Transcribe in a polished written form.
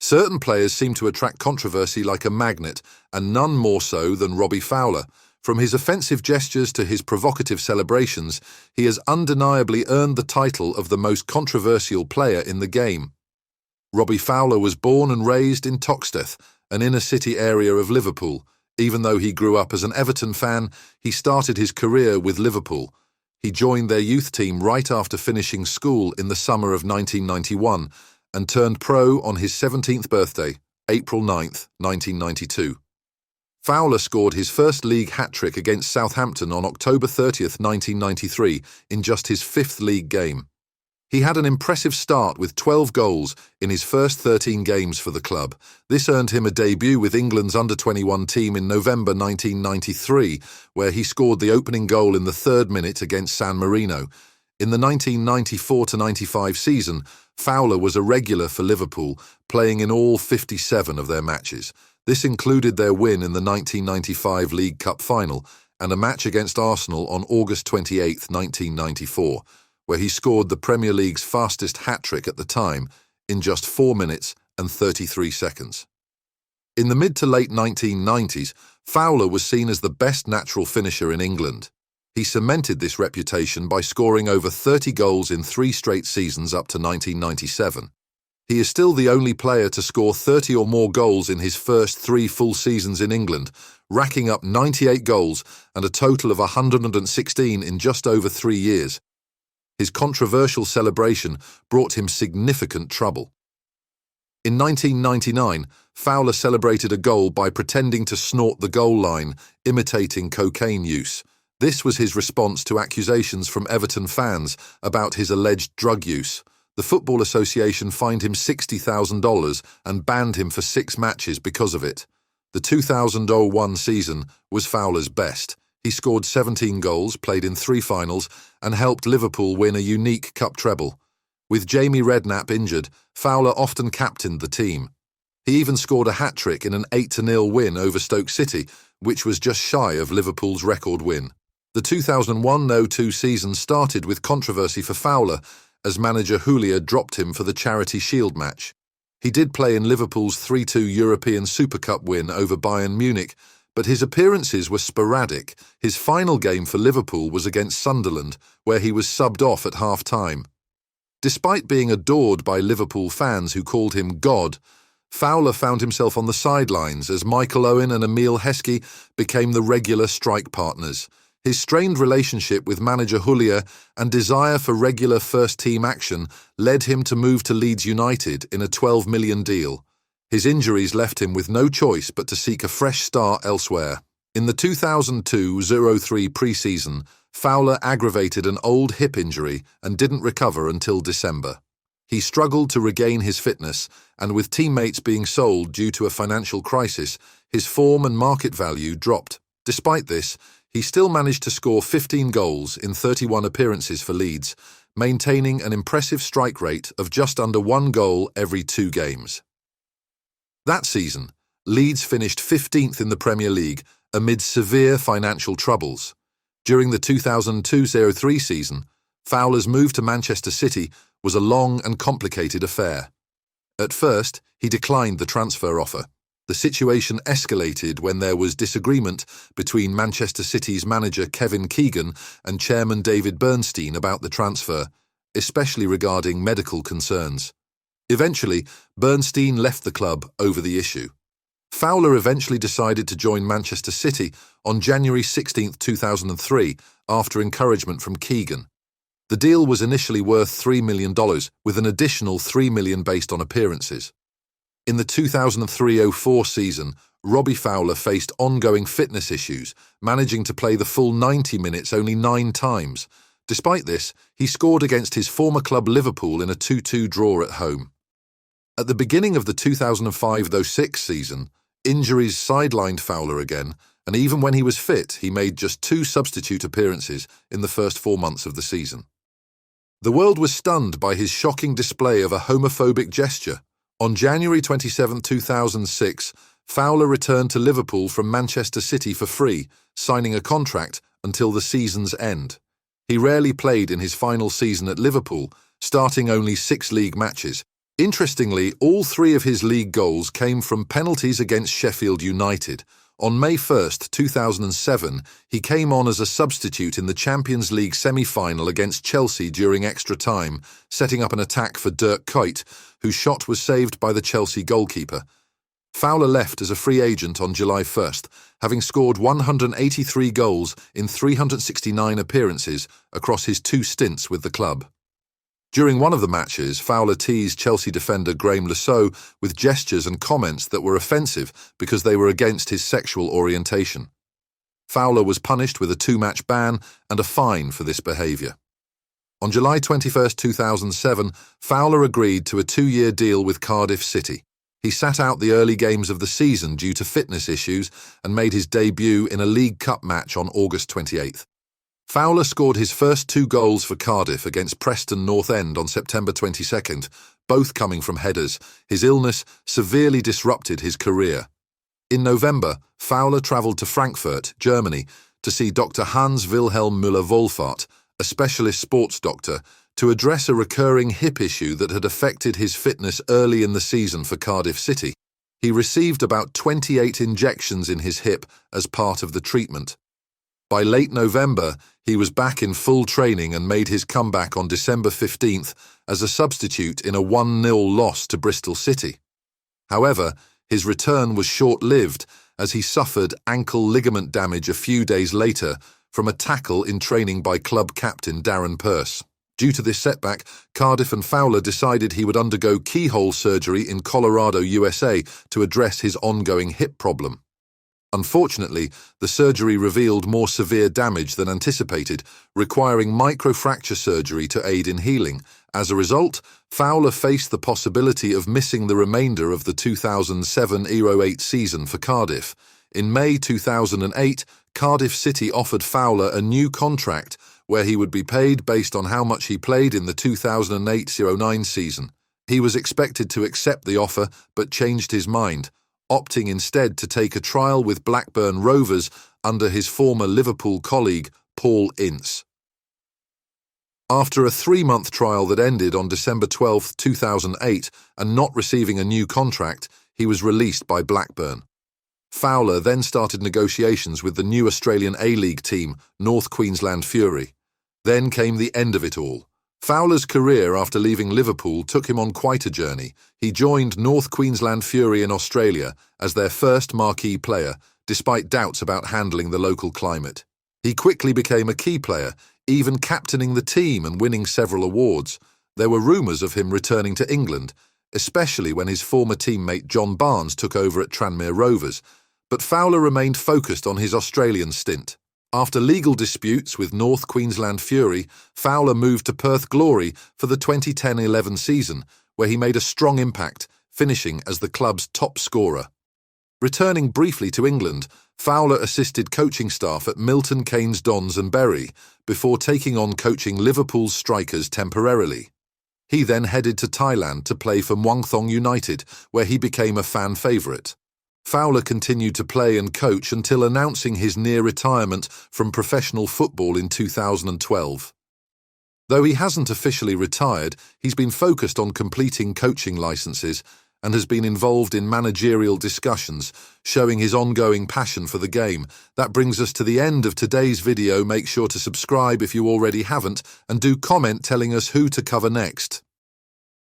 Certain players seem to attract controversy like a magnet, and none more so than Robbie Fowler. From his offensive gestures to his provocative celebrations, he has undeniably earned the title of the most controversial player in the game. Robbie Fowler was born and raised in Toxteth, an inner-city area of Liverpool. Even though he grew up as an Everton fan, he started his career with Liverpool. He joined their youth team right after finishing school in the summer of 1991 and turned pro on his 17th birthday, April 9, 1992. Fowler scored his first league hat-trick against Southampton on October 30, 1993, in just his fifth league game. He had an impressive start with 12 goals in his first 13 games for the club. This earned him a debut with England's under-21 team in November 1993, where he scored the opening goal in the 3rd minute against San Marino. In the 1994-95 season, Fowler was a regular for Liverpool, playing in all 57 of their matches. This included their win in the 1995 League Cup final and a match against Arsenal on August 28, 1994. Where he scored the Premier League's fastest hat-trick at the time in just 4 minutes and 33 seconds. In the mid to late 1990s, Fowler was seen as the best natural finisher in England. He cemented this reputation by scoring over 30 goals in 3 straight seasons up to 1997. He is still the only player to score 30 or more goals in his first 3 full seasons in England, racking up 98 goals and a total of 116 in just over 3 years. His controversial celebration brought him significant trouble. In 1999, Fowler celebrated a goal by pretending to snort the goal line, imitating cocaine use. This was his response to accusations from Everton fans about his alleged drug use. The Football Association fined him $60,000 and banned him for 6 matches because of it. The 2001 season was Fowler's best. He scored 17 goals, played in 3 finals, and helped Liverpool win a unique cup treble. With Jamie Redknapp injured, Fowler often captained the team. He even scored a hat-trick in an 8-0 win over Stoke City, which was just shy of Liverpool's record win. The 2001-02 season started with controversy for Fowler, as manager Julia dropped him for the Charity Shield match. He did play in Liverpool's 3-2 European Super Cup win over Bayern Munich, but his appearances were sporadic. His final game for Liverpool was against Sunderland, where he was subbed off at half-time. Despite being adored by Liverpool fans who called him God, Fowler found himself on the sidelines as Michael Owen and Emile Heskey became the regular strike partners. His strained relationship with manager Julia and desire for regular first-team action led him to move to Leeds United in a £12 million deal. His injuries left him with no choice but to seek a fresh start elsewhere. In the 2002-03 pre-season, Fowler aggravated an old hip injury and didn't recover until December. He struggled to regain his fitness, and with teammates being sold due to a financial crisis, his form and market value dropped. Despite this, he still managed to score 15 goals in 31 appearances for Leeds, maintaining an impressive strike rate of just under 1 goal every 2 games. That season, Leeds finished 15th in the Premier League amid severe financial troubles. During the 2002-03 season, Fowler's move to Manchester City was a long and complicated affair. At first, he declined the transfer offer. The situation escalated when there was disagreement between Manchester City's manager Kevin Keegan and chairman David Bernstein about the transfer, especially regarding medical concerns. Eventually, Bernstein left the club over the issue. Fowler eventually decided to join Manchester City on January 16, 2003, after encouragement from Keegan. The deal was initially worth $3 million, with an additional $3 million based on appearances. In the 2003-04 season, Robbie Fowler faced ongoing fitness issues, managing to play the full 90 minutes only 9 times. Despite this, he scored against his former club Liverpool in a 2-2 draw at home. At the beginning of the 2005-06 season, injuries sidelined Fowler again, and even when he was fit, he made just 2 substitute appearances in the first 4 months of the season. The world was stunned by his shocking display of a homophobic gesture. On January 27, 2006, Fowler returned to Liverpool from Manchester City for free, signing a contract until the season's end. He rarely played in his final season at Liverpool, starting only 6 league matches. Interestingly, all three of his league goals came from penalties against Sheffield United. On May 1st, 2007, he came on as a substitute in the Champions League semi-final against Chelsea during extra time, setting up an attack for Dirk Kuyt, whose shot was saved by the Chelsea goalkeeper. Fowler left as a free agent on July 1st, having scored 183 goals in 369 appearances across his 2 stints with the club. During one of the matches, Fowler teased Chelsea defender Graeme Le Saux with gestures and comments that were offensive because they were against his sexual orientation. Fowler was punished with a 2-match ban and a fine for this behaviour. On July 21, 2007, Fowler agreed to a 2-year deal with Cardiff City. He sat out the early games of the season due to fitness issues and made his debut in a League Cup match on August 28th. Fowler scored his first 2 goals for Cardiff against Preston North End on September 22nd, both coming from headers. His illness severely disrupted his career. In November, Fowler travelled to Frankfurt, Germany, to see Dr. Hans Wilhelm Müller-Wohlfahrt, a specialist sports doctor, to address a recurring hip issue that had affected his fitness early in the season for Cardiff City. He received about 28 injections in his hip as part of the treatment. By late November, he was back in full training and made his comeback on December 15th as a substitute in a 1-0 loss to Bristol City. However, his return was short-lived as he suffered ankle ligament damage a few days later from a tackle in training by club captain Darren Pearce. Due to this setback, Cardiff and Fowler decided he would undergo keyhole surgery in Colorado, USA, to address his ongoing hip problem. Unfortunately, the surgery revealed more severe damage than anticipated, requiring microfracture surgery to aid in healing. As a result, Fowler faced the possibility of missing the remainder of the 2007-08 season for Cardiff. In May 2008, Cardiff City offered Fowler a new contract where he would be paid based on how much he played in the 2008-09 season. He was expected to accept the offer but changed his mind, opting instead to take a trial with Blackburn Rovers under his former Liverpool colleague Paul Ince. After a 3-month trial that ended on December 12, 2008, and not receiving a new contract, he was released by Blackburn. Fowler then started negotiations with the new Australian A-League team, North Queensland Fury. Then came the end of it all. Fowler's career after leaving Liverpool took him on quite a journey. He joined North Queensland Fury in Australia as their first marquee player, despite doubts about handling the local climate. He quickly became a key player, even captaining the team and winning several awards. There were rumours of him returning to England, especially when his former teammate John Barnes took over at Tranmere Rovers, but Fowler remained focused on his Australian stint. After legal disputes with North Queensland Fury, Fowler moved to Perth Glory for the 2010-11 season, where he made a strong impact, finishing as the club's top scorer. Returning briefly to England, Fowler assisted coaching staff at Milton Keynes Dons and Bury before taking on coaching Liverpool's strikers temporarily. He then headed to Thailand to play for Muang Thong United, where he became a fan favourite. Fowler continued to play and coach until announcing his near retirement from professional football in 2012. Though he hasn't officially retired, he's been focused on completing coaching licenses and has been involved in managerial discussions, showing his ongoing passion for the game. That brings us to the end of today's video. Make sure to subscribe if you already haven't, and do comment telling us who to cover next.